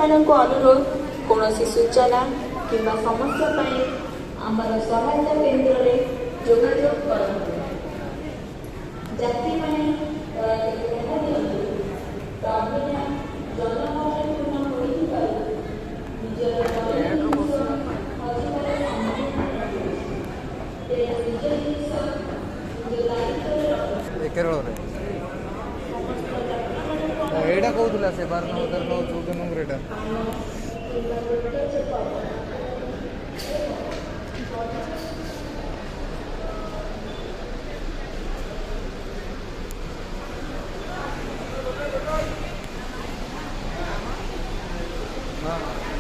ସେମାନଙ୍କୁ ଅନୁରୋଧ କୌଣସି ସୂଚନା କିମ୍ବା ସମସ୍ୟା ପାଇଁ ଆମର ସହାୟତା କେନ୍ଦ୍ରରେ ଯୋଗାଯୋଗ କରନ୍ତୁ। ଯାତ୍ରୀମାନେ ଧ୍ୟାନ ଦିଅନ୍ତୁ, ଅଭିଜ୍ଞା ଜନଗହଳିପୂର୍ଣ୍ଣ ହୋଇଥିବାରୁ ନିଜର ହଜିବାର ସମ୍ଭାବନା ରହିଛି। ତେଣୁ ନିଜ ଜିନିଷ ନିଜ ଦାୟିତ୍ୱରେ ରଖନ୍ତୁ। କେରଳରେ ଏଇଟା କହୁଥିଲା ସେ 12 ନମ୍ବର 14 ନମ୍ବର ଏଇଟା हाँ